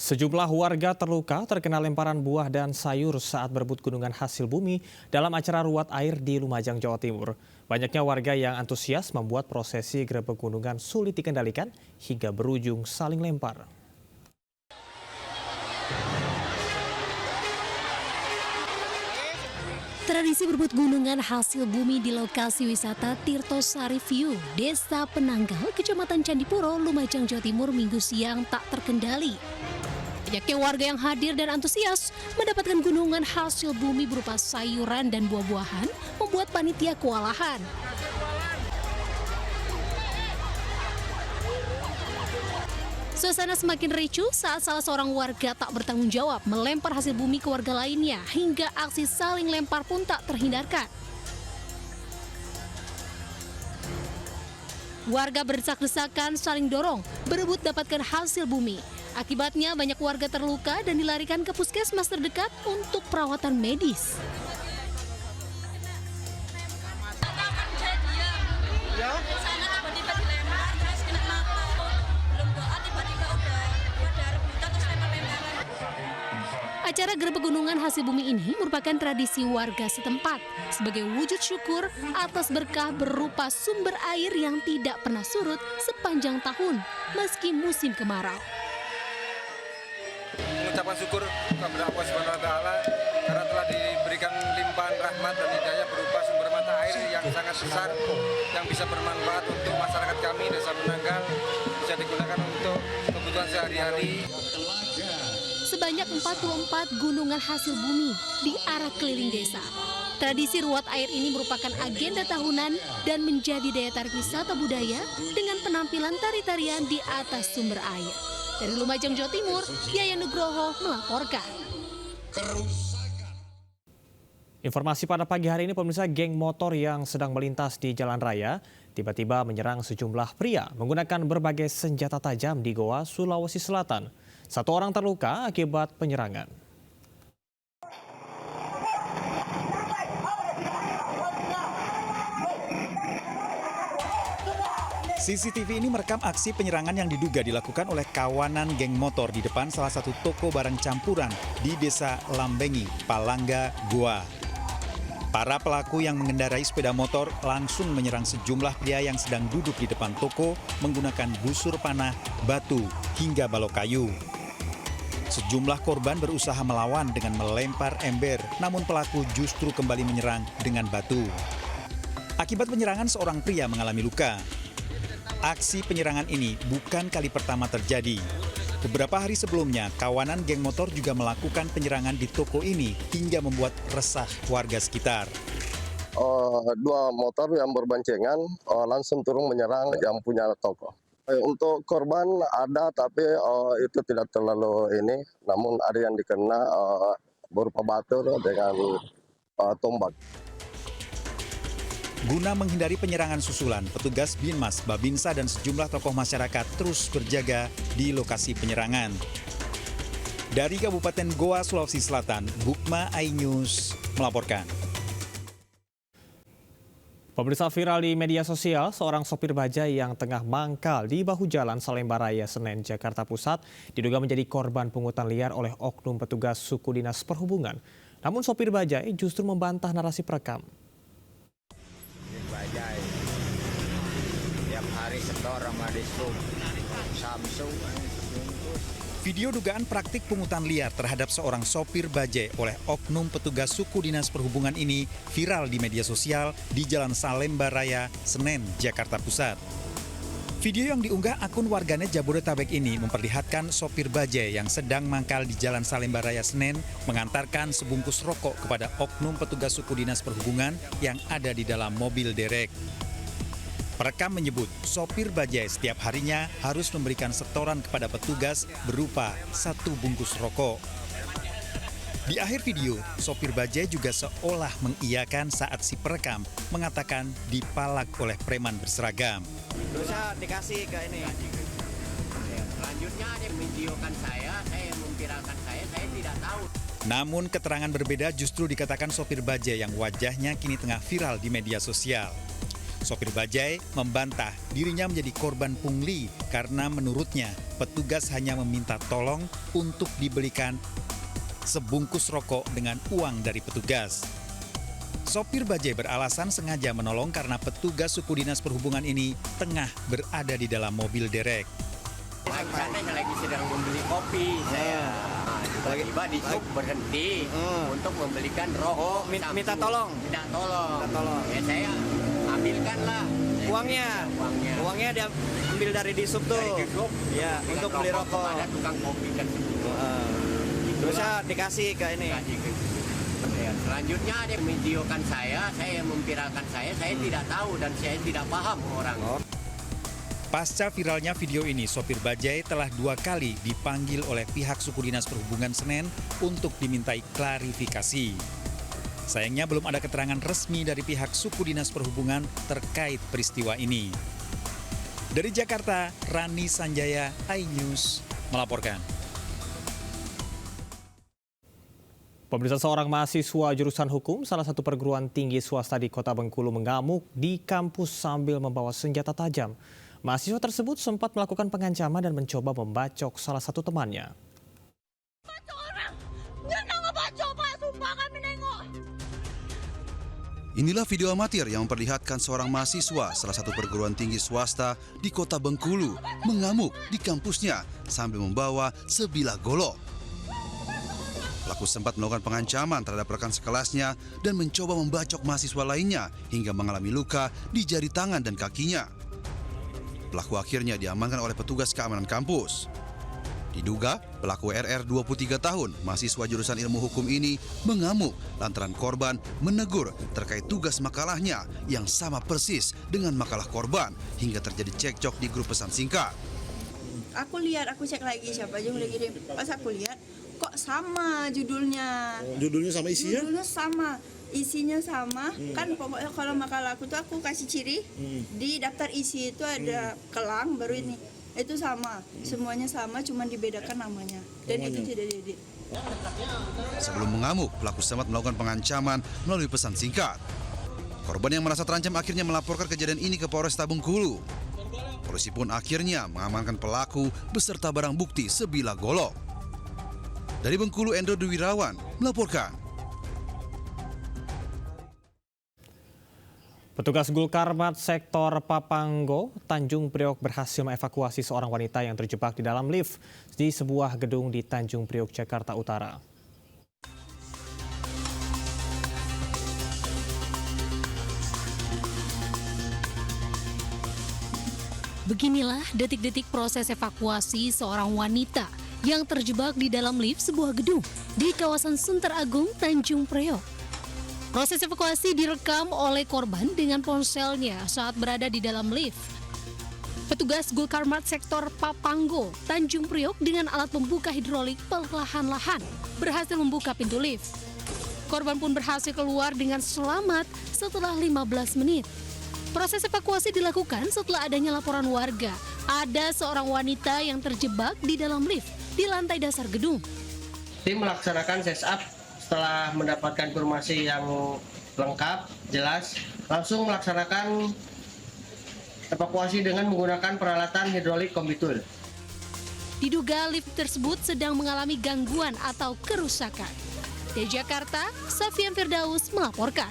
Sejumlah warga terluka terkena lemparan buah dan sayur saat berebut gunungan hasil bumi dalam acara ruat air di Lumajang, Jawa Timur. Banyaknya warga yang antusias membuat prosesi grebek gunungan sulit dikendalikan hingga berujung saling lempar. Tradisi berebut gunungan hasil bumi di lokasi wisata Tirto Sari View, Desa Penanggal, Kecamatan Candipuro, Lumajang, Jawa Timur, Minggu siang tak terkendali. Banyaknya warga yang hadir dan antusias mendapatkan gunungan hasil bumi berupa sayuran dan buah-buahan membuat panitia kewalahan. Suasana semakin ricuh saat salah seorang warga tak bertanggung jawab melempar hasil bumi ke warga lainnya hingga aksi saling lempar pun tak terhindarkan. Warga berdesak-desakan saling dorong berebut dapatkan hasil bumi. Akibatnya banyak warga terluka dan dilarikan ke puskesmas terdekat untuk perawatan medis. Acara grebek gunungan hasil bumi ini merupakan tradisi warga setempat sebagai wujud syukur atas berkah berupa sumber air yang tidak pernah surut sepanjang tahun meski musim kemarau. Mengucapkan syukur kepada Allah Subhanahu wa taala karena telah diberikan limpahan rahmat dan hidayah berupa sumber mata air yang sangat besar yang bisa bermanfaat untuk masyarakat kami Desa Penanggal, bisa digunakan untuk kebutuhan sehari-hari. Sebanyak 44 gunungan hasil bumi di arah keliling desa. Tradisi ruat air ini merupakan agenda tahunan dan menjadi daya tarik wisata budaya dengan penampilan tari-tarian di atas sumber air. Dari Lumajang, Jawa Timur, Yayan Nugroho melaporkan. Informasi pada pagi hari ini, pemirsa, geng motor yang sedang melintas di jalan raya tiba-tiba menyerang sejumlah pria menggunakan berbagai senjata tajam di Goa, Sulawesi Selatan. Satu orang terluka akibat penyerangan. CCTV ini merekam aksi penyerangan yang diduga dilakukan oleh kawanan geng motor di depan salah satu toko barang campuran di Desa Lambengi, Palangga, Goa. Para pelaku yang mengendarai sepeda motor langsung menyerang sejumlah pria yang sedang duduk di depan toko menggunakan busur panah, batu, hingga balok kayu. Sejumlah korban berusaha melawan dengan melempar ember, namun pelaku justru kembali menyerang dengan batu. Akibat penyerangan, seorang pria mengalami luka. Aksi penyerangan ini bukan kali pertama terjadi. Beberapa hari sebelumnya, kawanan geng motor juga melakukan penyerangan di toko ini hingga membuat resah warga sekitar. Dua motor yang berboncengan langsung turun menyerang yang punya toko. Untuk korban ada, tapi itu tidak terlalu ini, namun ada yang dikena berupa batu dengan tombak. Guna menghindari penyerangan susulan, petugas Binmas, Babinsa, dan sejumlah tokoh masyarakat terus berjaga di lokasi penyerangan. Dari Kabupaten Goa, Sulawesi Selatan, Bukma iNews melaporkan. Pemirsa, viral di media sosial, seorang sopir bajai yang tengah mangkal di bahu jalan Salemba Raya, Senen, Jakarta Pusat, diduga menjadi korban pungutan liar oleh oknum petugas suku dinas perhubungan. Namun sopir bajai justru membantah narasi perekam. Bajai tiap hari setor sama disub Samsung. Video dugaan praktik pungutan liar terhadap seorang sopir bajai oleh oknum petugas suku dinas perhubungan ini viral di media sosial di Jalan Salemba Raya, Senen, Jakarta Pusat. Video yang diunggah akun warganet Jabodetabek ini memperlihatkan sopir bajai yang sedang mangkal di Jalan Salemba Raya, Senen mengantarkan sebungkus rokok kepada oknum petugas suku dinas perhubungan yang ada di dalam mobil derek. Perekam menyebut sopir bajai setiap harinya harus memberikan setoran kepada petugas berupa 1 bungkus rokok. Di akhir video, sopir bajai juga seolah mengiyakan saat si perekam mengatakan dipalak oleh preman berseragam. Bisa dikasih ke ini. Selanjutnya dia videokan saya memviralkan saya tidak tahu. Namun keterangan berbeda justru dikatakan sopir bajai yang wajahnya kini tengah viral di media sosial. Sopir bajai membantah dirinya menjadi korban pungli karena menurutnya petugas hanya meminta tolong untuk dibelikan sebungkus rokok dengan uang dari petugas. Sopir bajai beralasan sengaja menolong karena petugas suku dinas perhubungan ini tengah berada di dalam mobil derek. Saya lagi sedang membeli kopi, saya tiba-tiba di sub berhenti untuk membelikan rokok. Minta tolong. Minta tolong. Ya saya ambilkanlah uangnya dia ambil dari di sub tuh. Dari sub, ya, untuk beli rokok. Ada tukang kopi kan. Terusnya dikasih ke ini. Ya, selanjutnya dia memvideokan saya memviralkan saya tidak tahu dan saya tidak paham orang. Pasca viralnya video ini, sopir bajai telah 2 kali dipanggil oleh pihak suku dinas perhubungan Senen untuk dimintai klarifikasi. Sayangnya belum ada keterangan resmi dari pihak suku dinas perhubungan terkait peristiwa ini. Dari Jakarta, Rani Sanjaya, iNews melaporkan. Pemirsa, seorang mahasiswa jurusan hukum salah satu perguruan tinggi swasta di Kota Bengkulu mengamuk di kampus sambil membawa senjata tajam. Mahasiswa tersebut sempat melakukan pengancaman dan mencoba membacok salah satu temannya. Inilah video amatir yang memperlihatkan seorang mahasiswa salah satu perguruan tinggi swasta di Kota Bengkulu mengamuk di kampusnya sambil membawa sebilah golok. Pelaku sempat melakukan pengancaman terhadap rekan sekelasnya dan mencoba membacok mahasiswa lainnya hingga mengalami luka di jari tangan dan kakinya. Pelaku akhirnya diamankan oleh petugas keamanan kampus. Diduga, pelaku RR 23 tahun, mahasiswa jurusan ilmu hukum ini mengamuk lantaran korban menegur terkait tugas makalahnya yang sama persis dengan makalah korban hingga terjadi cekcok di grup pesan singkat. Aku cek lagi siapa aja yang udah kirim. Pas aku lihat, kok sama judulnya. Judulnya sama isinya? Judulnya sama. Isinya sama, kan pokoknya kalau makalah aku tuh aku kasih ciri, di daftar isi itu ada kelang, baru ini. Itu sama, semuanya sama, cuma dibedakan namanya. Dan itu tidak diedit. Sebelum mengamuk, pelaku sempat melakukan pengancaman melalui pesan singkat. Korban yang merasa terancam akhirnya melaporkan kejadian ini ke Polresta Bengkulu. Polisi pun akhirnya mengamankan pelaku beserta barang bukti sebilah golok. Dari Bengkulu, Endro Dwi Wirawan melaporkan. Petugas Gulkarmat sektor Papanggo, Tanjung Priok berhasil mengevakuasi seorang wanita yang terjebak di dalam lift di sebuah gedung di Tanjung Priok, Jakarta Utara. Beginilah detik-detik proses evakuasi seorang wanita yang terjebak di dalam lift sebuah gedung di kawasan Sunter Agung, Tanjung Priok. Proses evakuasi direkam oleh korban dengan ponselnya saat berada di dalam lift. Petugas Gulkarmat sektor Papanggo, Tanjung Priok dengan alat pembuka hidrolik perlahan-lahan berhasil membuka pintu lift. Korban pun berhasil keluar dengan selamat setelah 15 menit. Proses evakuasi dilakukan setelah adanya laporan warga. Ada seorang wanita yang terjebak di dalam lift di lantai dasar gedung. Tim melaksanakan setup setelah mendapatkan informasi yang lengkap, jelas, langsung melaksanakan evakuasi dengan menggunakan peralatan hidrolik kombitul. Diduga lift tersebut sedang mengalami gangguan atau kerusakan. Dari Jakarta, Safian Firdaus melaporkan.